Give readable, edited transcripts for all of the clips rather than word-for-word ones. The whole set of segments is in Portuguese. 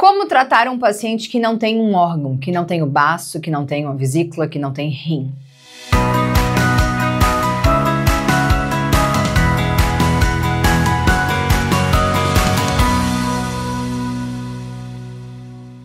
Como tratar um paciente que não tem um órgão, que não tem o baço, que não tem uma vesícula, que não tem rim?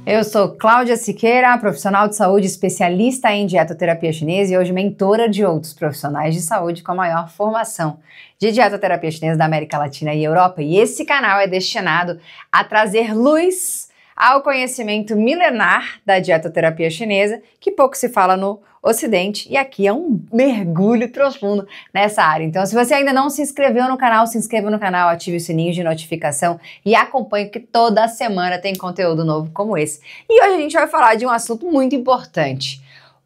Eu sou Cláudia Siqueira, profissional de saúde especialista em dietoterapia chinesa e hoje mentora de outros profissionais de saúde com a maior formação de dietoterapia chinesa da América Latina e Europa. E esse canal é destinado a trazer luz ao conhecimento milenar da dietoterapia chinesa, que pouco se fala no Ocidente, e aqui é um mergulho profundo nessa área. Então, se você ainda não se inscreveu no canal, se inscreva no canal, ative o sininho de notificação e acompanhe, que toda semana tem conteúdo novo como esse. E hoje a gente vai falar de um assunto muito importante.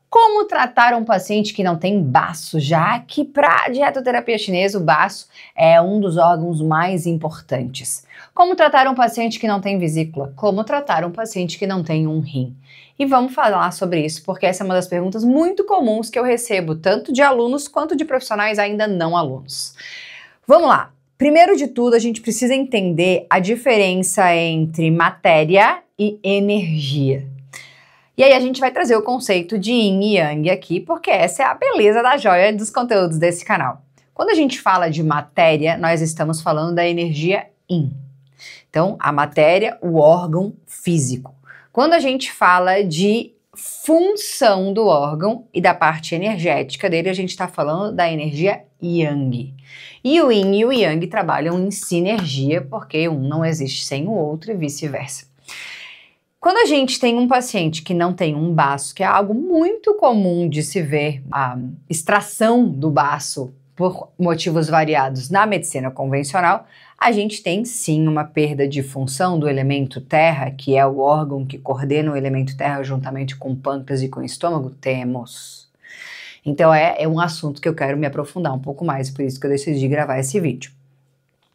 Como tratar um paciente que não tem baço, já que para a dietoterapia chinesa o baço é um dos órgãos mais importantes. Como tratar um paciente que não tem vesícula? Como tratar um paciente que não tem um rim? E vamos falar sobre isso, porque essa é uma das perguntas muito comuns que eu recebo, tanto de alunos quanto de profissionais ainda não alunos. Vamos lá! Primeiro de tudo, a gente precisa entender a diferença entre matéria e energia. E aí a gente vai trazer o conceito de Yin e Yang aqui, porque essa é a beleza da joia dos conteúdos desse canal. Quando a gente fala de matéria, nós estamos falando da energia Yin. Então, a matéria, o órgão físico. Quando a gente fala de função do órgão e da parte energética dele, a gente está falando da energia Yang. E o Yin e o Yang trabalham em sinergia, porque um não existe sem o outro e vice-versa. Quando a gente tem um paciente que não tem um baço, que é algo muito comum de se ver, a extração do baço por motivos variados na medicina convencional, a gente tem sim uma perda de função do elemento terra, que é o órgão que coordena o elemento terra juntamente com o pâncreas e com o estômago, temos. Então é um assunto que eu quero me aprofundar um pouco mais, por isso que eu decidi gravar esse vídeo.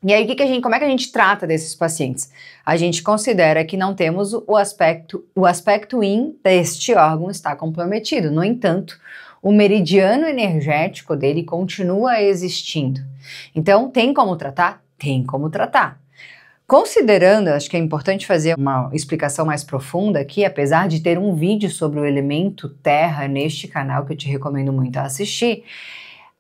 E aí, como é que a gente trata desses pacientes? A gente considera que não temos o aspecto Yin deste órgão está comprometido. No entanto, o meridiano energético dele continua existindo. Então, tem como tratar? Tem como tratar. Considerando, acho que é importante fazer uma explicação mais profunda aqui, apesar de ter um vídeo sobre o elemento terra neste canal que eu te recomendo muito a assistir,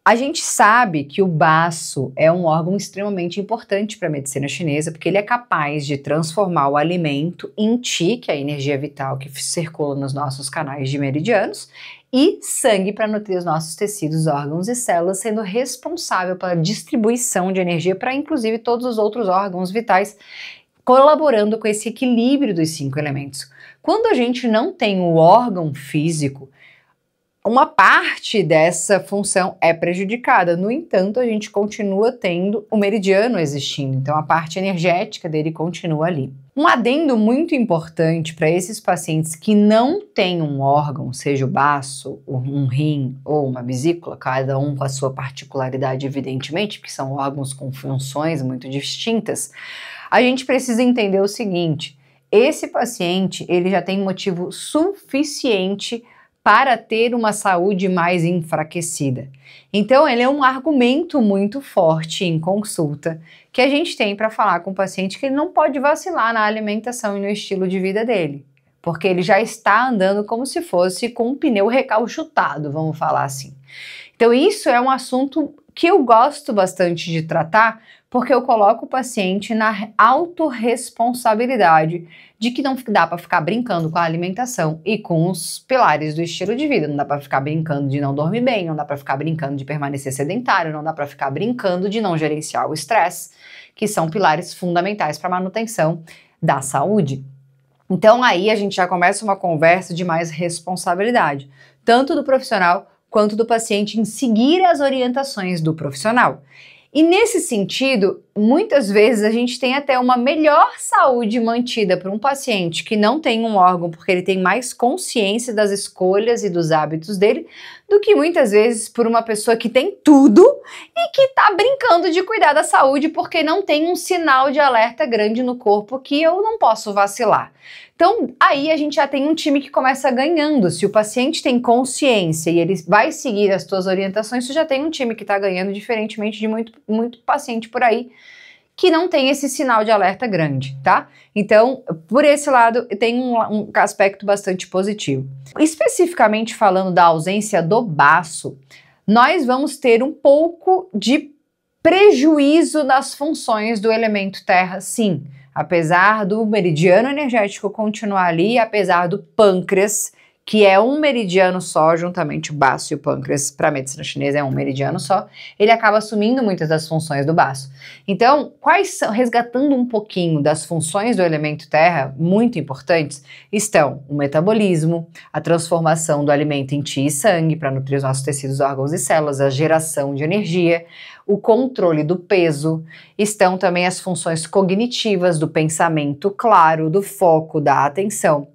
a gente sabe que o baço é um órgão extremamente importante para a medicina chinesa, porque ele é capaz de transformar o alimento em Qi, que é a energia vital que circula nos nossos canais de meridianos, e sangue para nutrir os nossos tecidos, órgãos e células, sendo responsável pela distribuição de energia para inclusive todos os outros órgãos vitais, colaborando com esse equilíbrio dos 5 elementos. Quando a gente não tem o órgão físico, uma parte dessa função é prejudicada, no entanto, a gente continua tendo o meridiano existindo, então a parte energética dele continua ali. Um adendo muito importante para esses pacientes que não têm um órgão, seja o baço, um rim ou uma vesícula, cada um com a sua particularidade, evidentemente, porque são órgãos com funções muito distintas, a gente precisa entender o seguinte: esse paciente ele já tem motivo suficiente para ter uma saúde mais enfraquecida. Então, ele é um argumento muito forte em consulta que a gente tem para falar com o paciente que ele não pode vacilar na alimentação e no estilo de vida dele, porque ele já está andando como se fosse com um pneu recalchutado, vamos falar assim. Então, isso é um assunto que eu gosto bastante de tratar, porque eu coloco o paciente na autorresponsabilidade de que não dá para ficar brincando com a alimentação e com os pilares do estilo de vida. Não dá para ficar brincando de não dormir bem, não dá para ficar brincando de permanecer sedentário, não dá para ficar brincando de não gerenciar o estresse, que são pilares fundamentais para a manutenção da saúde. Então aí a gente já começa uma conversa de mais responsabilidade, tanto do profissional quanto do paciente em seguir as orientações do profissional. E nesse sentido, muitas vezes a gente tem até uma melhor saúde mantida para um paciente que não tem um órgão, porque ele tem mais consciência das escolhas e dos hábitos dele, do que muitas vezes por uma pessoa que tem tudo e que está brincando de cuidar da saúde porque não tem um sinal de alerta grande no corpo que eu não posso vacilar. Então, aí a gente já tem um time que começa ganhando. Se o paciente tem consciência e ele vai seguir as tuas orientações, você já tem um time que está ganhando, diferentemente de muito paciente por aí que não tem esse sinal de alerta grande, tá? Então, por esse lado, tem um aspecto bastante positivo. Especificamente falando da ausência do baço, nós vamos ter um pouco de prejuízo nas funções do elemento terra, sim. Apesar do meridiano energético continuar ali, apesar do pâncreas, que é um meridiano só, juntamente o baço e o pâncreas, para a medicina chinesa é um meridiano só, ele acaba assumindo muitas das funções do baço. Então, quais são, resgatando um pouquinho das funções do elemento terra, muito importantes, estão o metabolismo, a transformação do alimento em qi e sangue para nutrir os nossos tecidos, órgãos e células, a geração de energia, o controle do peso, estão também as funções cognitivas do pensamento claro, do foco, da atenção.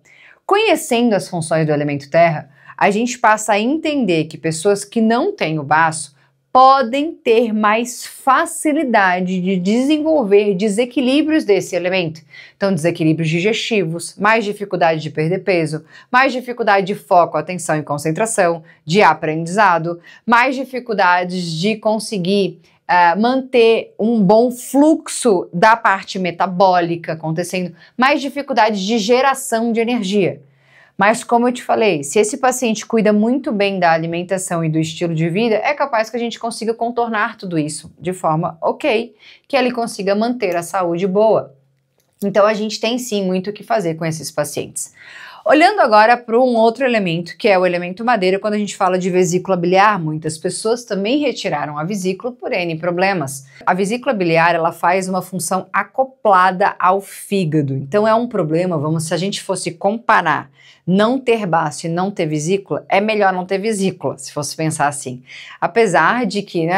Conhecendo as funções do elemento terra, a gente passa a entender que pessoas que não têm o baço podem ter mais facilidade de desenvolver desequilíbrios desse elemento. Então, desequilíbrios digestivos, mais dificuldade de perder peso, mais dificuldade de foco, atenção e concentração, de aprendizado, mais dificuldades de conseguir manter um bom fluxo da parte metabólica acontecendo, mais dificuldades de geração de energia. Mas como eu te falei, se esse paciente cuida muito bem da alimentação e do estilo de vida, é capaz que a gente consiga contornar tudo isso de forma ok, que ele consiga manter a saúde boa. Então a gente tem sim muito o que fazer com esses pacientes. Olhando agora para um outro elemento, que é o elemento madeira, quando a gente fala de vesícula biliar, muitas pessoas também retiraram a vesícula por N problemas. A vesícula biliar, ela faz uma função acoplada ao fígado. Então é um problema, se a gente fosse comparar não ter baço e não ter vesícula, é melhor não ter vesícula, se fosse pensar assim. Apesar de que,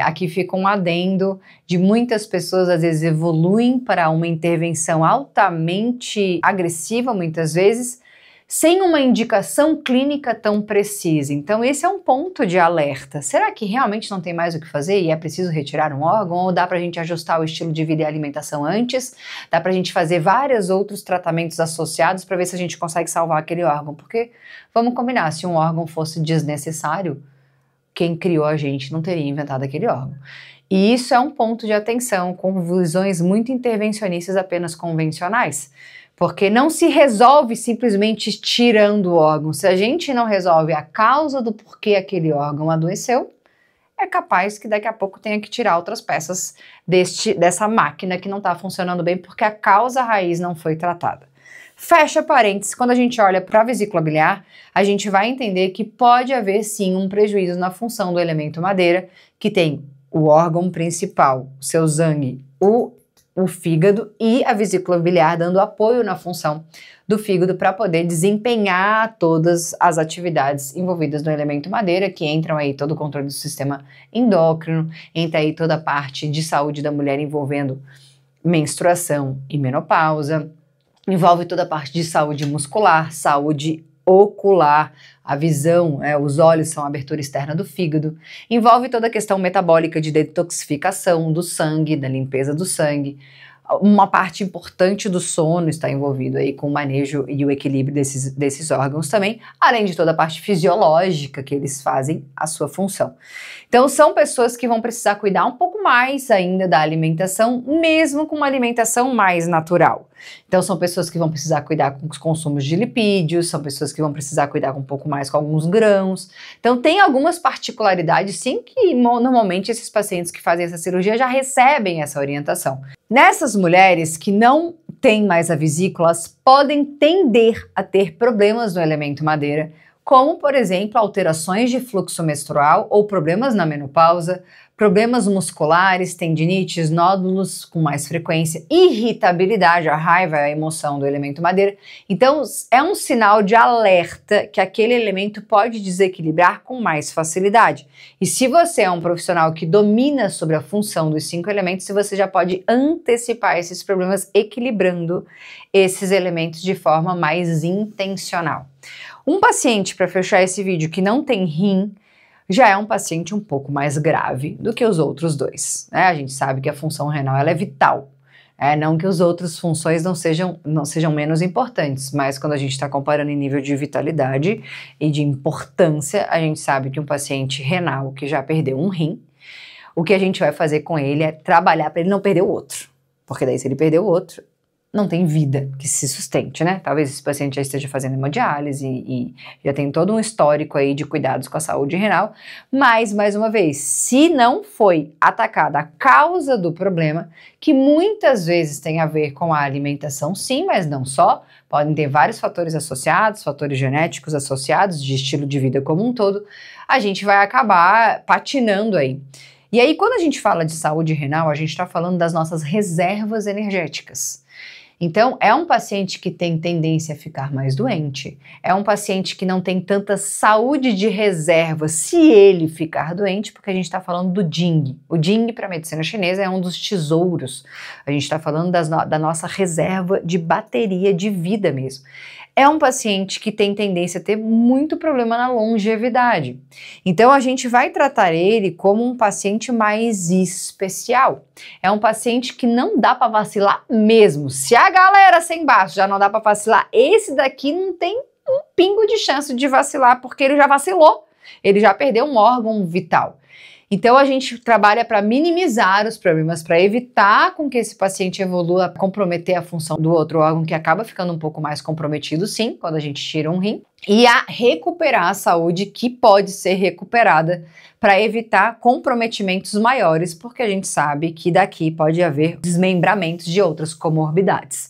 aqui fica um adendo de muitas pessoas às vezes evoluem para uma intervenção altamente agressiva, muitas vezes, sem uma indicação clínica tão precisa. Então esse é um ponto de alerta. Será que realmente não tem mais o que fazer e é preciso retirar um órgão? Ou dá para a gente ajustar o estilo de vida e alimentação antes? Dá para a gente fazer vários outros tratamentos associados para ver se a gente consegue salvar aquele órgão? Porque, vamos combinar, se um órgão fosse desnecessário, quem criou a gente não teria inventado aquele órgão. E isso é um ponto de atenção com visões muito intervencionistas apenas convencionais, porque não se resolve simplesmente tirando o órgão. Se a gente não resolve a causa do porquê aquele órgão adoeceu, é capaz que daqui a pouco tenha que tirar outras peças dessa máquina que não está funcionando bem porque a causa raiz não foi tratada. Fecha parênteses, quando a gente olha para a vesícula biliar, a gente vai entender que pode haver sim um prejuízo na função do elemento madeira, que tem o órgão principal, o seu sangue, o fígado e a vesícula biliar dando apoio na função do fígado para poder desempenhar todas as atividades envolvidas no elemento madeira, que entram aí todo o controle do sistema endócrino, entra aí toda a parte de saúde da mulher envolvendo menstruação e menopausa, envolve toda a parte de saúde muscular, saúde ocular, a visão, os olhos são a abertura externa do fígado, envolve toda a questão metabólica de detoxificação do sangue, da limpeza do sangue, uma parte importante do sono está envolvido aí com o manejo e o equilíbrio desses órgãos também, além de toda a parte fisiológica que eles fazem a sua função. Então são pessoas que vão precisar cuidar um pouco mais ainda da alimentação, mesmo com uma alimentação mais natural. Então são pessoas que vão precisar cuidar com os consumos de lipídios, são pessoas que vão precisar cuidar um pouco mais com alguns grãos. Então tem algumas particularidades sim que normalmente esses pacientes que fazem essa cirurgia já recebem essa orientação. Nessas mulheres que não têm mais a vesícula, podem tender a ter problemas no elemento madeira, como, por exemplo, alterações de fluxo menstrual ou problemas na menopausa, problemas musculares, tendinites, nódulos com mais frequência, irritabilidade, a raiva, a emoção do elemento madeira. Então, é um sinal de alerta que aquele elemento pode desequilibrar com mais facilidade. E se você é um profissional que domina sobre a função dos 5 elementos, você já pode antecipar esses problemas equilibrando esses elementos de forma mais intencional. Um paciente, para fechar esse vídeo, que não tem rim, já é um paciente um pouco mais grave do que os outros dois, né? A gente sabe que a função renal ela é vital, não que as outras funções não sejam menos importantes, mas quando a gente está comparando em nível de vitalidade e de importância, a gente sabe que um paciente renal que já perdeu um rim, o que a gente vai fazer com ele é trabalhar para ele não perder o outro. Porque daí se ele perder o outro, não tem vida que se sustente, né? Talvez esse paciente já esteja fazendo hemodiálise e já tem todo um histórico aí de cuidados com a saúde renal, mas, mais uma vez, se não foi atacada a causa do problema, que muitas vezes tem a ver com a alimentação, sim, mas não só, podem ter vários fatores associados, fatores genéticos associados, de estilo de vida como um todo, a gente vai acabar patinando aí. E aí, quando a gente fala de saúde renal, a gente está falando das nossas reservas energéticas. Então, é um paciente que tem tendência a ficar mais doente, é um paciente que não tem tanta saúde de reserva se ele ficar doente, porque a gente está falando do Jing. O Jing, para a medicina chinesa, é um dos tesouros. A gente está falando da nossa reserva de bateria de vida mesmo. É um paciente que tem tendência a ter muito problema na longevidade. Então, a gente vai tratar ele como um paciente mais especial. É um paciente que não dá para vacilar mesmo. Se a galera sem baixo já não dá para vacilar, esse daqui não tem um pingo de chance de vacilar, porque ele já vacilou. Ele já perdeu um órgão vital. Então, a gente trabalha para minimizar os problemas, para evitar com que esse paciente evolua a comprometer a função do outro órgão, que acaba ficando um pouco mais comprometido, sim, quando a gente tira um rim, e a recuperar a saúde que pode ser recuperada para evitar comprometimentos maiores, porque a gente sabe que daqui pode haver desmembramentos de outras comorbidades.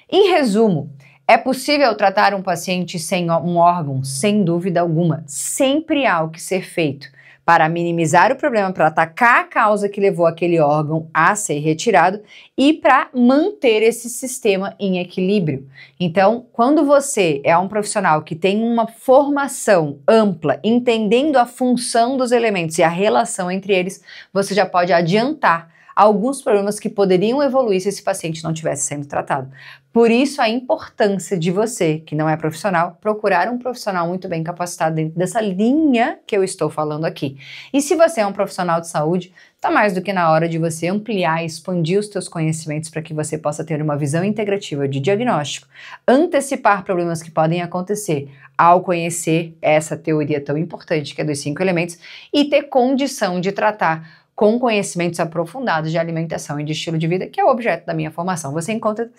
Em resumo, é possível tratar um paciente sem um órgão? Sem dúvida alguma. Sempre há o que ser feito para minimizar o problema, para atacar a causa que levou aquele órgão a ser retirado e para manter esse sistema em equilíbrio. Então, quando você é um profissional que tem uma formação ampla, entendendo a função dos elementos e a relação entre eles, você já pode adiantar alguns problemas que poderiam evoluir se esse paciente não estivesse sendo tratado. Por isso a importância de você, que não é profissional, procurar um profissional muito bem capacitado dentro dessa linha que eu estou falando aqui. E se você é um profissional de saúde, está mais do que na hora de você ampliar e expandir os seus conhecimentos para que você possa ter uma visão integrativa de diagnóstico, antecipar problemas que podem acontecer ao conhecer essa teoria tão importante que é dos 5 elementos e ter condição de tratar com conhecimentos aprofundados de alimentação e de estilo de vida, que é o objeto da minha formação. Você encontra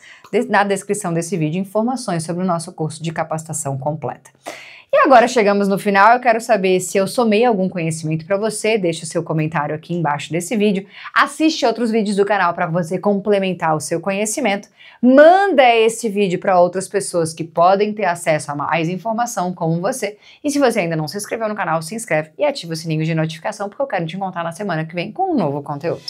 na descrição desse vídeo informações sobre o nosso curso de capacitação completa. E agora chegamos no final, eu quero saber se eu somei algum conhecimento para você, deixa o seu comentário aqui embaixo desse vídeo, assiste outros vídeos do canal para você complementar o seu conhecimento, manda esse vídeo para outras pessoas que podem ter acesso a mais informação como você, e se você ainda não se inscreveu no canal, se inscreve e ativa o sininho de notificação, porque eu quero te encontrar na semana que vem com um novo conteúdo.